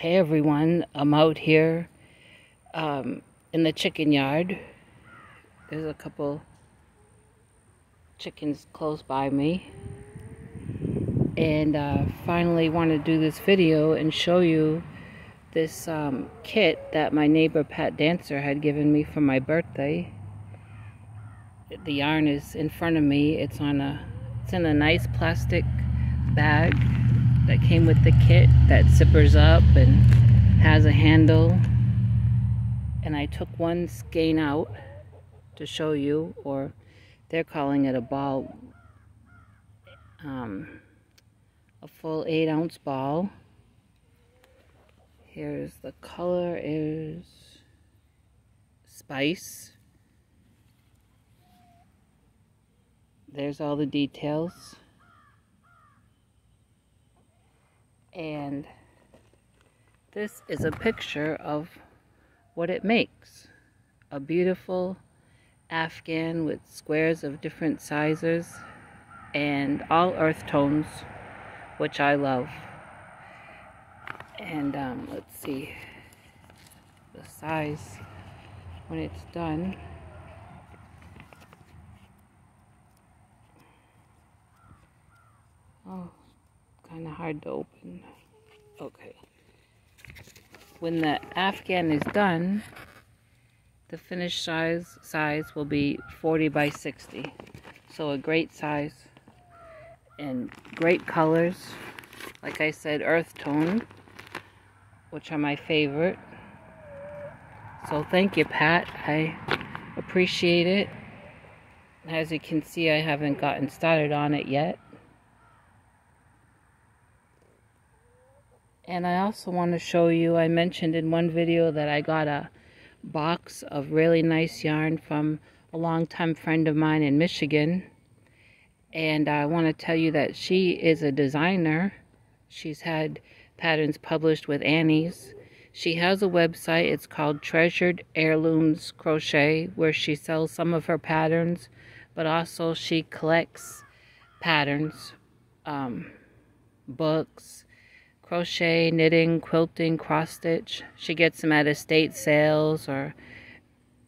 Hey everyone, I'm out here in the chicken yard. There's a couple chickens close by me, and finally want to do this video and show you this kit that my neighbor Pat Dancer had given me for my birthday. The yarn is in front of me. It's in a nice plastic bag that came with the kit that zippers up and has a handle. And I took one skein out to show you, or they're calling it a ball, a full 8-ounce ball. Here's the color is Spice. There's all the details. And this is a picture of what it makes. A beautiful Afghan with squares of different sizes and all earth tones, which I love. And let's see the size when it's done. Oh, kind of hard to open. Okay. When the Afghan is done, the finished size will be 40 by 60. So a great size and great colors. Like I said, earth tone, which are my favorite. So thank you, Pat. I appreciate it. As you can see, I haven't gotten started on it yet. And I also want to show you, I mentioned in one video that I got a box of really nice yarn from a longtime friend of mine in Michigan. And I want to tell you that she is a designer. She's had patterns published with Annie's. She has a website. It's called Treasured Heirlooms Crochet, where she sells some of her patterns, but also she collects patterns, books, crochet, knitting, quilting, cross stitch. She gets them at estate sales or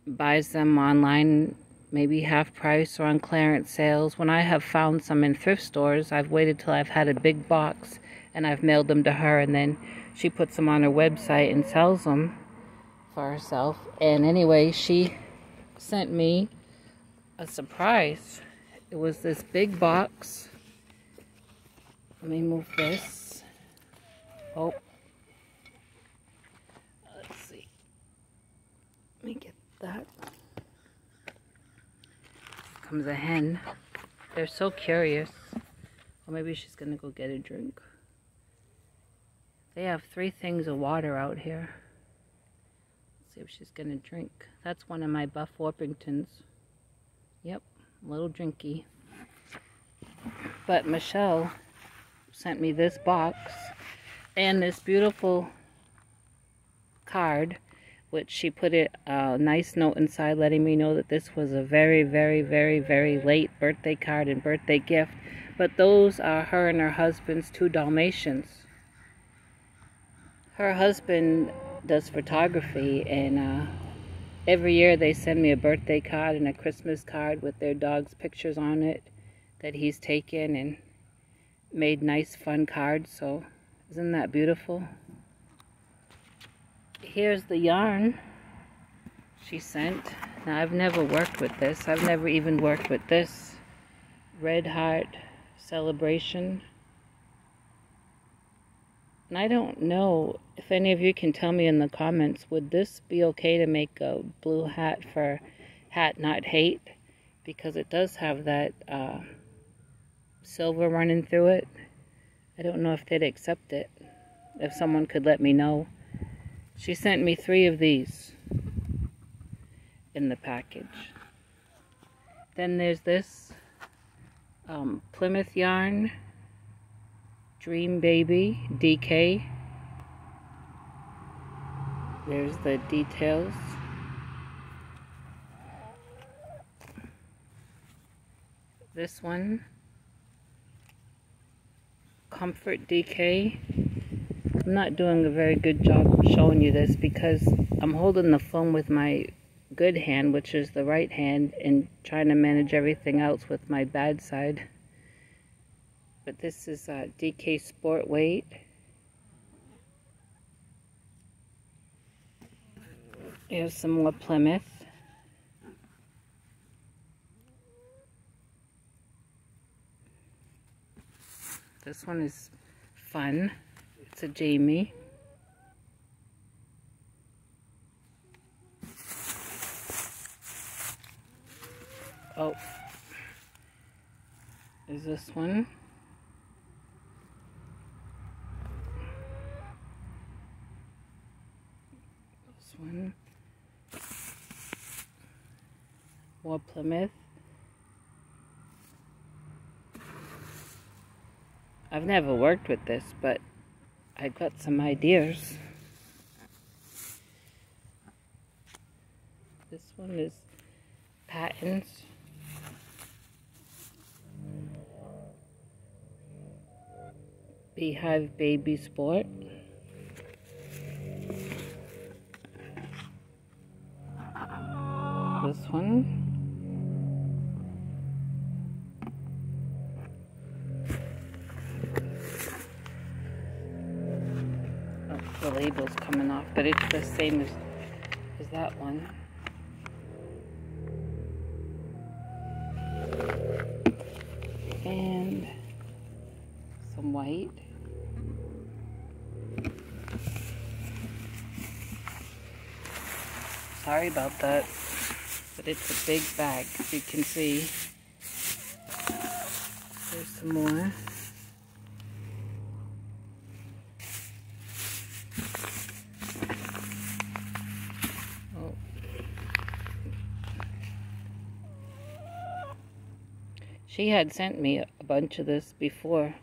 buys them online, maybe half price or on clearance sales. When I have found some in thrift stores, I've waited till I've had a big box and I've mailed them to her, and then she puts them on her website and sells them for herself. And anyway, she sent me a surprise. It was this big box. Let me move this. Oh, let's see. Let me get that. Comes a hen. They're so curious. Or maybe she's gonna go get a drink. They have 3 things of water out here. Let's see if she's gonna drink. That's one of my Buff Orpingtons. Yep, a little drinky. But Michelle sent me this box and this beautiful card, which she put a nice note inside letting me know that this was a very, very, very, very late birthday card and birthday gift. But those are her and her husband's 2 Dalmatians. Her husband does photography, and every year they send me a birthday card and a Christmas card with their dog's pictures on it that he's taken and made nice fun cards. So isn't that beautiful? Here's the yarn she sent. Now, I've never worked with this. I've never even worked with this Red Heart Celebration. And I don't know if any of you can tell me in the comments, would this be okay to make a blue hat for Hat Not Hate? Because it does have that silver running through it. I don't know if they'd accept it. If someone could let me know. She sent me 3 of these in the package. Then there's this Plymouth yarn Dream Baby DK. There's the details. This one, Comfort DK. I'm not doing a very good job showing you this because I'm holding the phone with my good hand, which is the right hand, and trying to manage everything else with my bad side. But this is DK Sport weight. Here's some more Plymouth. This one is fun. It's a Jamie. Oh, is this one? This one. More Plymouth. I've never worked with this, but I got some ideas. This one is Patents. Beehive Baby Sport. This one. The label's coming off, but it's the same as that one. And some white. Sorry about that, but it's a big bag, as you can see. There's some more. She had sent me a bunch of this before,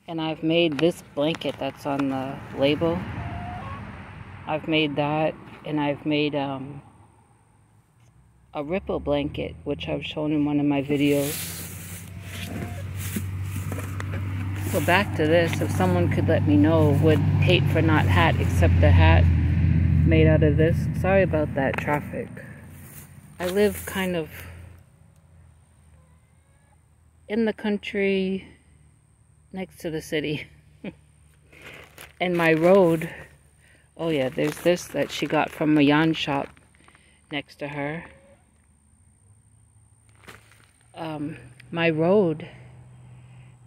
and I've made this blanket that's on the label. I've made that, and I've made a ripple blanket, which I've shown in one of my videos. So back to this, if someone could let me know, would hate for not hat, except the hat made out of this. Sorry about that traffic. I live kind of in the country next to the city. And my road, oh yeah, there's this that she got from a yarn shop next to her. My road,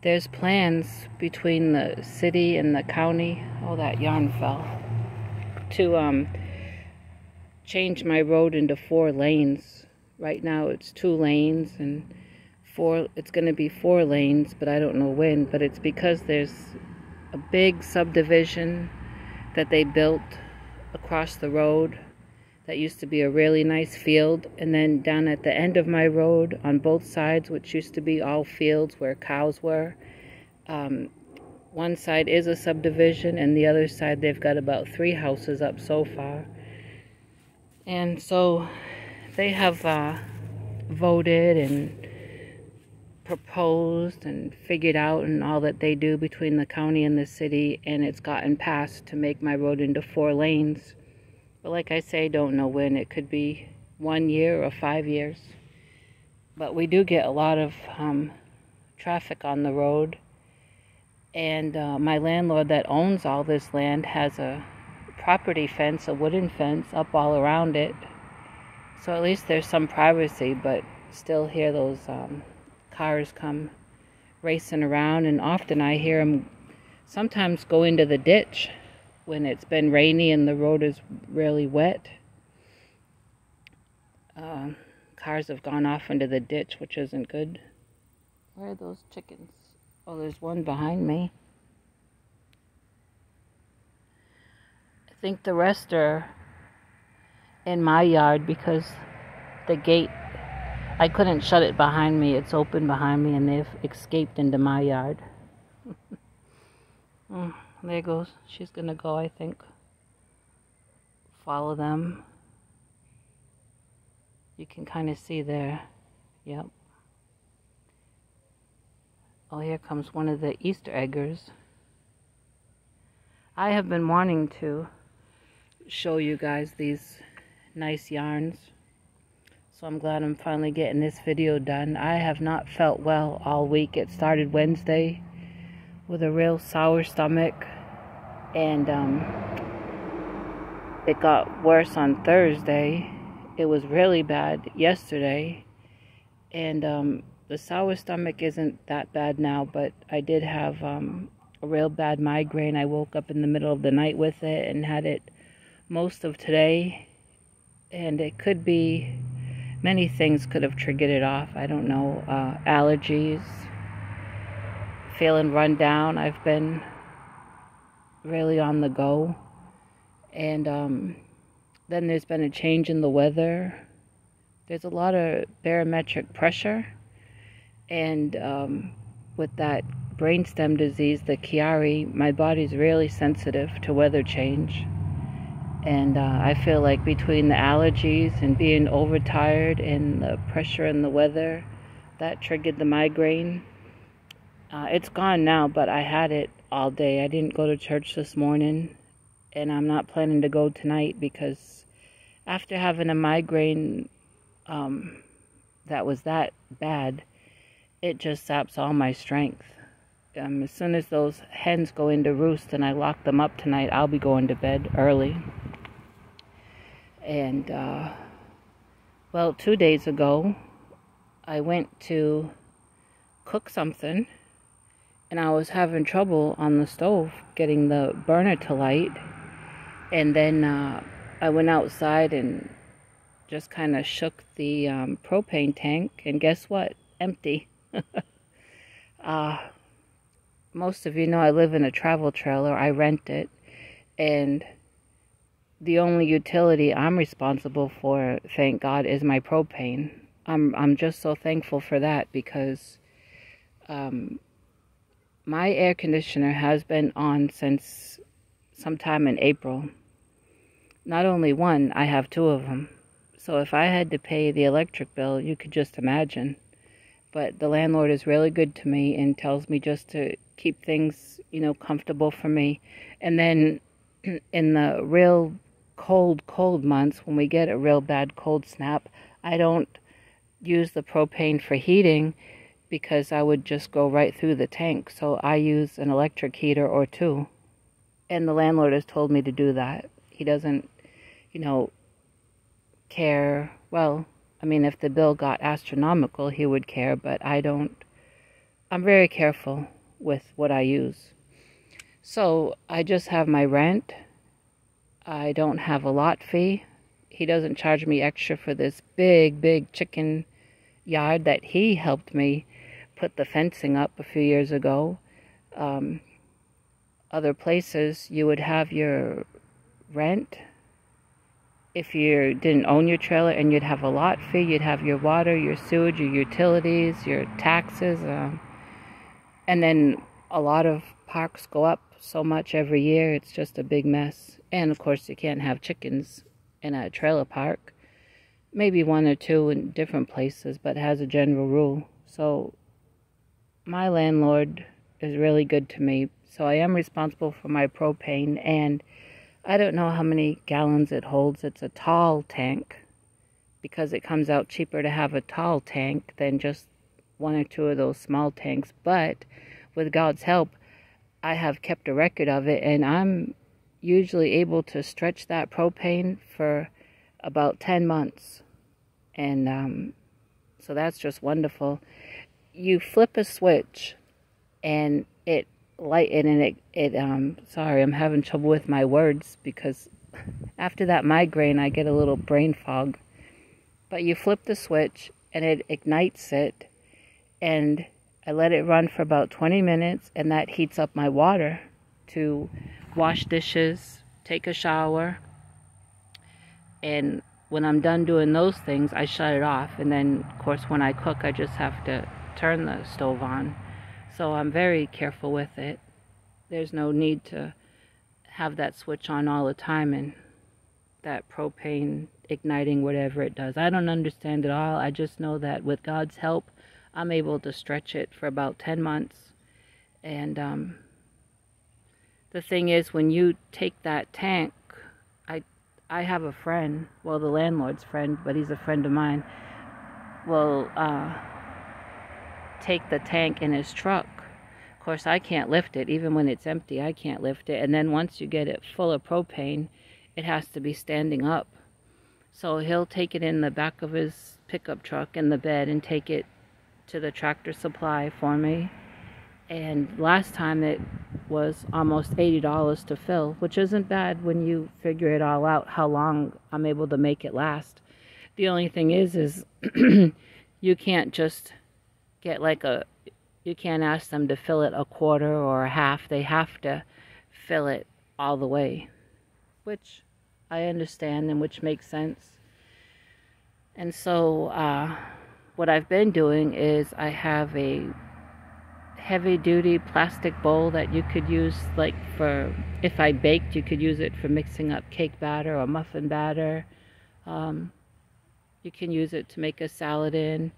there's plans between the city and the county, oh that yarn fell, to change my road into 4 lanes. Right now it's 2 lanes, and it's going to be 4 lanes, but I don't know when. But it's because there's a big subdivision that they built across the road that used to be a really nice field, and then down at the end of my road on both sides, which used to be all fields where cows were, one side is a subdivision, and the other side they've got about 3 houses up so far. And so they have voted and proposed and figured out and all that they do between the county and the city, and it's gotten passed to make my road into 4 lanes. But like I say, don't know when. It could be 1 year or 5 years. But we do get a lot of traffic on the road, and my landlord that owns all this land has a property fence, a wooden fence up all around it, so at least there's some privacy. But still hear those cars come racing around, and often I hear them sometimes go into the ditch when it's been rainy and the road is really wet. Cars have gone off into the ditch, which isn't good. Where are those chickens? Oh, there's one behind me. I think the rest are in my yard because the gate, I couldn't shut it behind me. It's open behind me, and they've escaped into my yard. There goes. She's gonna go, I think. Follow them. You can kind of see there. Yep. Oh, here comes one of the Easter eggers. I have been wanting to show you guys these nice yarns, so I'm glad I'm finally getting this video done. I have not felt well all week. It started Wednesday with a real sour stomach, and it got worse on Thursday. It was really bad yesterday, and the sour stomach isn't that bad now, but I did have a real bad migraine. I woke up in the middle of the night with it and had it most of today, and it could be many things could have triggered it off. I don't know. Allergies, feeling run down. I've been really on the go, and then there's been a change in the weather. There's a lot of barometric pressure, and with that brainstem disease, the Chiari, my body's really sensitive to weather change. And I feel like between the allergies and being overtired and the pressure in the weather, that triggered the migraine. It's gone now, but I had it all day. I didn't go to church this morning, and I'm not planning to go tonight because after having a migraine that was that bad, it just saps all my strength. As soon as those hens go into roost and I lock them up tonight, I'll be going to bed early. And, well, 2 days ago, I went to cook something, and I was having trouble on the stove getting the burner to light. And then I went outside and just kind of shook the propane tank, and guess what? Empty. Most of you know I live in a travel trailer. I rent it, and the only utility I'm responsible for, thank God, is my propane. I'm just so thankful for that, because my air conditioner has been on since sometime in April. Not only one, I have two of them. So if I had to pay the electric bill, you could just imagine. But the landlord is really good to me and tells me just to keep things, comfortable for me. And then in the real cold months, when we get a real bad cold snap, I don't use the propane for heating because I would just go right through the tank. So I use an electric heater or two. And the landlord has told me to do that. He doesn't, care. Well, if the bill got astronomical, he would care, but I don't. I'm very careful with what I use. So I just have my rent. I don't have a lot fee. He doesn't charge me extra for this big chicken yard that he helped me put the fencing up a few years ago. Other places, you would have your rent. If you didn't own your trailer, and you'd have a lot fee, you'd have your water, your sewage, your utilities, your taxes, and then a lot of parks go up so much every year, it's just a big mess. And of course, you can't have chickens in a trailer park. Maybe one or two in different places, but it has a general rule. So my landlord is really good to me. So I am responsible for my propane, and I don't know how many gallons it holds. It's a tall tank, because it comes out cheaper to have a tall tank than just one or two of those small tanks. But with God's help, I have kept a record of it, and I'm usually able to stretch that propane for about 10 months. And so that's just wonderful. You flip a switch, and it sorry, I'm having trouble with my words, because after that migraine I get a little brain fog. But you flip the switch and it ignites it, and I let it run for about 20 minutes, and that heats up my water to wash dishes, take a shower, and when I'm done doing those things, I shut it off. And then, of course, when I cook, I just have to turn the stove on. So I'm very careful with it. There's no need to have that switch on all the time and that propane igniting whatever it does. I don't understand it all. I just know that with God's help, I'm able to stretch it for about 10 months. And The thing is, when you take that tank, I have a friend, well, the landlord's friend, but he's a friend of mine, will take the tank in his truck. Of course, I can't lift it. Even when it's empty, I can't lift it. And then once you get it full of propane, it has to be standing up. So he'll take it in the back of his pickup truck in the bed and take it to the Tractor Supply for me. And last time it was almost $80 to fill, which isn't bad when you figure it all out, how long I'm able to make it last. The only thing is you can't just get you can't ask them to fill it a quarter or a half. They have to fill it all the way, which I understand and which makes sense. And so what I've been doing is I have a heavy-duty plastic bowl that you could use, like, for, if I baked, you could use it for mixing up cake batter or muffin batter. You can use it to make a salad in,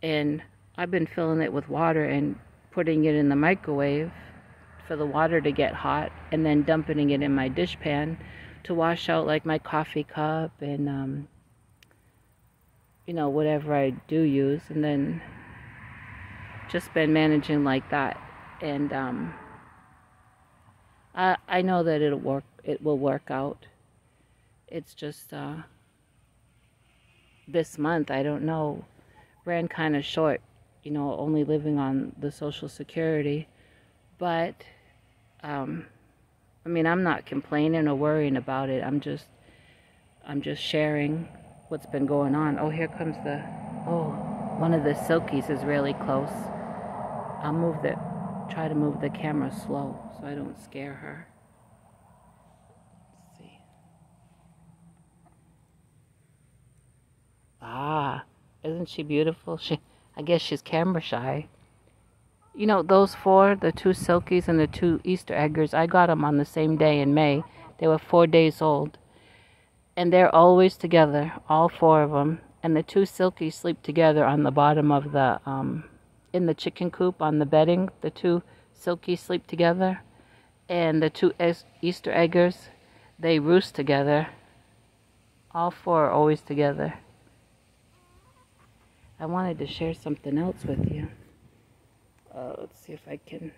and I've been filling it with water and putting it in the microwave for the water to get hot, and then dumping it in my dishpan to wash out, like, my coffee cup and you know, whatever I do use, and then just been managing like that. And I know that it will work out. It's just this month, I don't know, ran kind of short, you know, only living on the Social Security. But I mean, I'm not complaining or worrying about it. I'm just sharing what's been going on. Oh, here comes one of the silkies is really close. I'll try to move the camera slow so I don't scare her. Let's see. Ah, isn't she beautiful? I guess she's camera shy. You know, those four, the two silkies and the two Easter eggers, I got them on the same day in May. They were 4 days old. And they're always together, all four of them. And the two silkies sleep together on the bottom of the, in the chicken coop on the bedding. The two silkies sleep together. And the two Easter eggers, they roost together. All four are always together. I wanted to share something else with you. Let's see if I can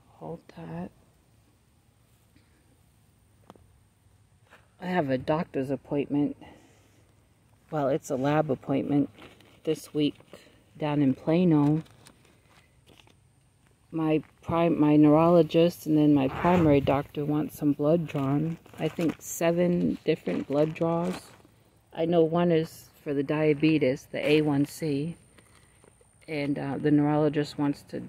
hold that. I have a doctor's appointment. Well, it's a lab appointment this week down in Plano. My neurologist and then my primary doctor want some blood drawn. I think 7 different blood draws. I know one is for the diabetes, the A1C. And the neurologist wants to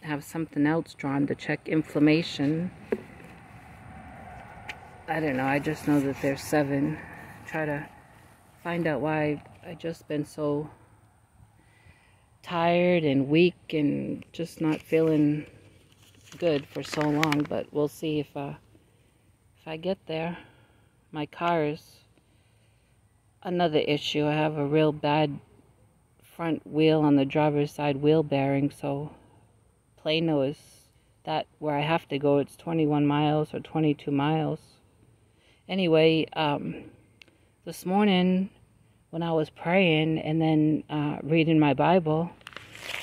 have something else drawn to check inflammation. I don't know, I just know that there's 7. Try to find out why I just been so tired and weak and just not feeling good for so long. But we'll see if I get there. My car is another issue. I have a real bad front wheel on the driver's side wheel bearing, so Plano is that where I have to go. It's 21 miles or 22 miles. Anyway, this morning when I was praying and then reading my Bible,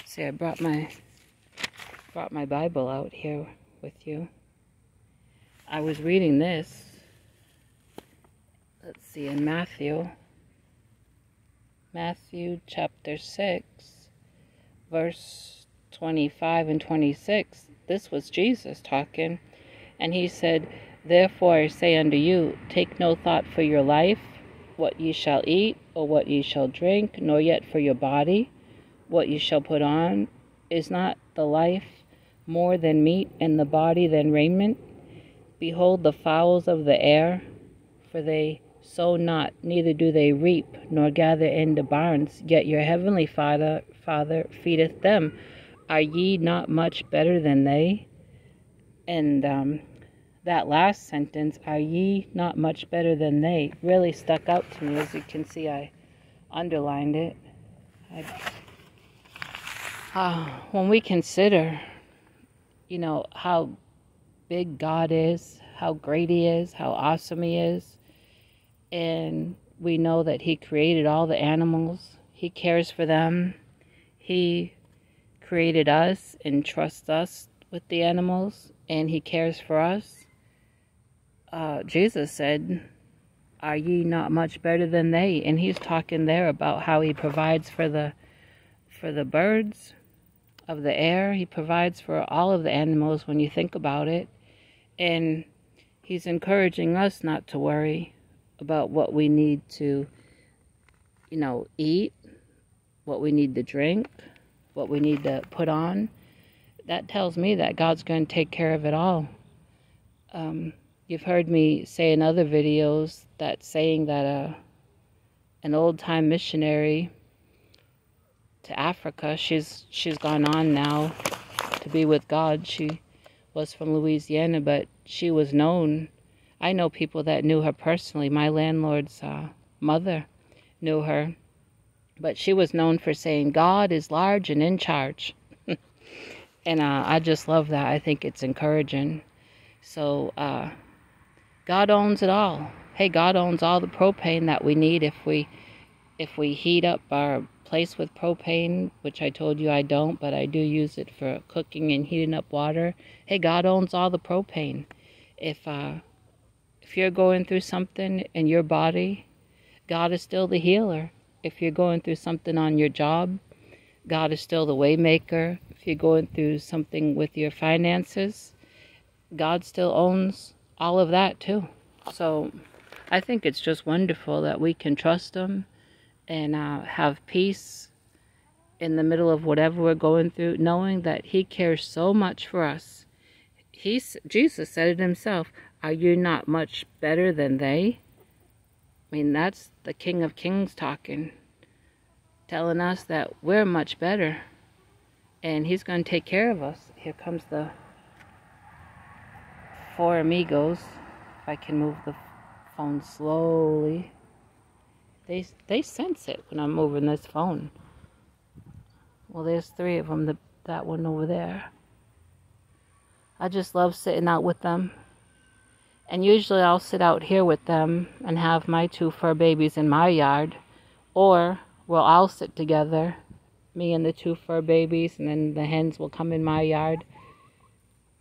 see, I brought my Bible out here with you. I was reading this. Let's see, in Matthew chapter 6, verse 25 and 26. This was Jesus talking, and he said, "Therefore I say unto you, take no thought for your life, what ye shall eat, or what ye shall drink, nor yet for your body, what ye shall put on. Is not the life more than meat, and the body than raiment? Behold the fowls of the air, for they sow not, neither do they reap, nor gather into barns, yet your heavenly Father feedeth them. Are ye not much better than they?" And that last sentence, "are ye not much better than they," really stuck out to me. As you can see, I underlined it. When we consider, you know, how big God is, how great He is, how awesome He is. And we know that He created all the animals. He cares for them. He created us and trusts us with the animals, and He cares for us. Jesus said, "Are ye not much better than they?" And He's talking there about how He provides for the birds of the air. He provides for all of the animals when you think about it. And He's encouraging us not to worry about what we need to, eat, what we need to drink, what we need to put on. That tells me that God's going to take care of it all. You've heard me say in other videos that saying that an old-time missionary to Africa, she's gone on now to be with God. She was from Louisiana, but she was known. I know people that knew her personally. My landlord's mother knew her. But she was known for saying, "God is large and in charge." And I just love that. I think it's encouraging. So God owns it all. Hey, God owns all the propane that we need if we heat up our place with propane, which I told you I don't, but I do use it for cooking and heating up water. Hey, God owns all the propane. If you're going through something in your body, God is still the healer. If you're going through something on your job, God is still the way maker. If you're going through something with your finances, God still owns all of that too. So I think it's just wonderful that we can trust Him and have peace in the middle of whatever we're going through, knowing that He cares so much for us. Jesus said it Himself, "Are you not much better than they?" I mean, that's the King of Kings talking, telling us that we're much better, and He's going to take care of us. Here comes the four amigos. If I can move the phone slowly. They sense it when I'm moving this phone. Well, there's three of them, that one over there. I just love sitting out with them. And usually I'll sit out here with them and have my two fur babies in my yard. Or we'll all sit together, me and the two fur babies, and then the hens will come in my yard.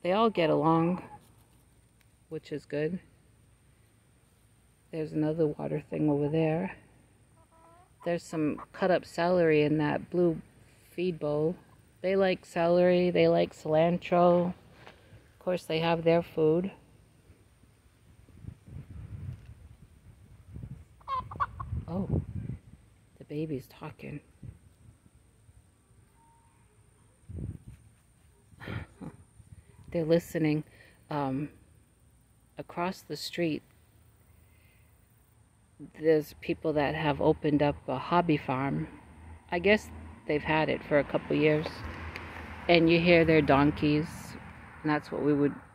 They all get along, which is good. There's another water thing over there. There's some cut up celery in that blue feed bowl. They like celery, they like cilantro. Of course, they have their food. Oh, the baby's talking. They're listening. Across the street, there's people that have opened up a hobby farm. I guess they've had it for a couple years. And you hear their donkeys. And that's what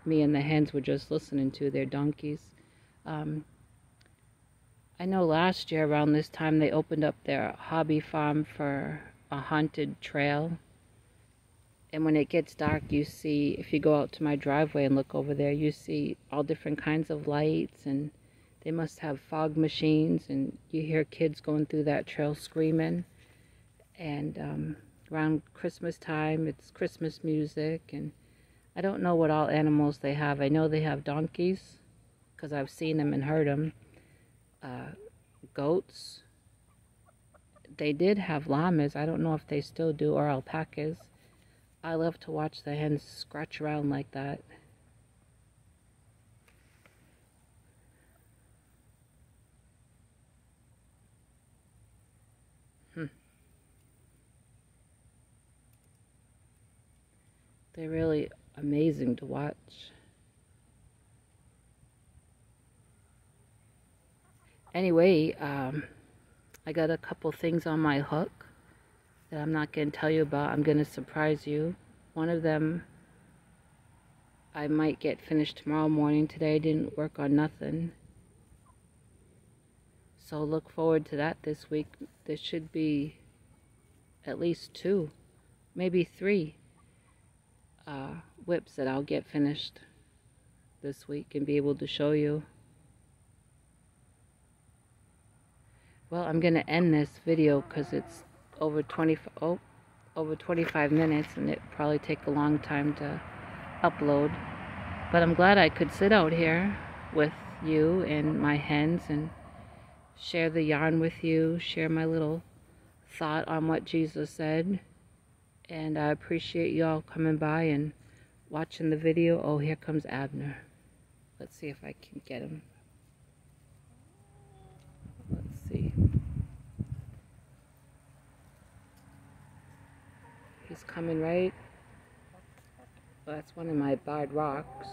me and the hens were just listening to, their donkeys. I know last year around this time they opened up their hobby farm for a haunted trail. And when it gets dark, you see, if you go out to my driveway and look over there, you see all different kinds of lights, and they must have fog machines, and you hear kids going through that trail screaming. And around Christmas time, it's Christmas music, and I don't know what all animals they have. I know they have donkeys, because I've seen them and heard them. Goats. They did have llamas. I don't know if they still do, or alpacas. I love to watch the hens scratch around like that. They're really amazing to watch. Anyway, I got a couple things on my hook that I'm not going to tell you about. I'm going to surprise you. One of them I might get finished tomorrow morning. Today I didn't work on nothing. So look forward to that this week. There should be at least 2, maybe 3 whips that I'll get finished. this week and be able to show you. Well, I'm going to end this video because it's over 25 minutes and it probably take a long time to upload. But I'm glad I could sit out here with you and my hens and share the yarn with you, share my little thought on what Jesus said. And I appreciate you all coming by and watching the video. Oh, here comes Abner. Let's see if I can get him. Let's see. He's coming right. Well, that's one of my barred rocks.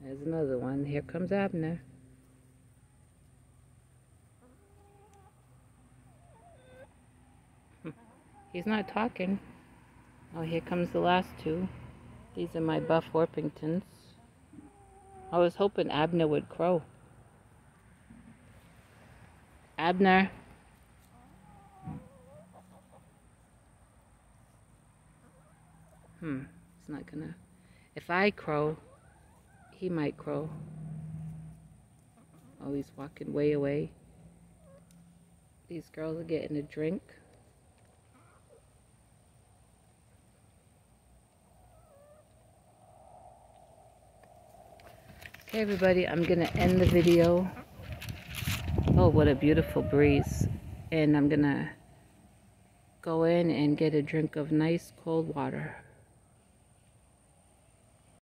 There's another one. Here comes Abner. He's not talking. Oh, here comes the last two. These are my buff Orpingtons. I was hoping Abner would crow. Abner. He's not gonna. If I crow, he might crow. Oh, he's walking way away. These girls are getting a drink. Okay, everybody, I'm gonna end the video. Oh, what a beautiful breeze. And I'm gonna go in and get a drink of nice cold water.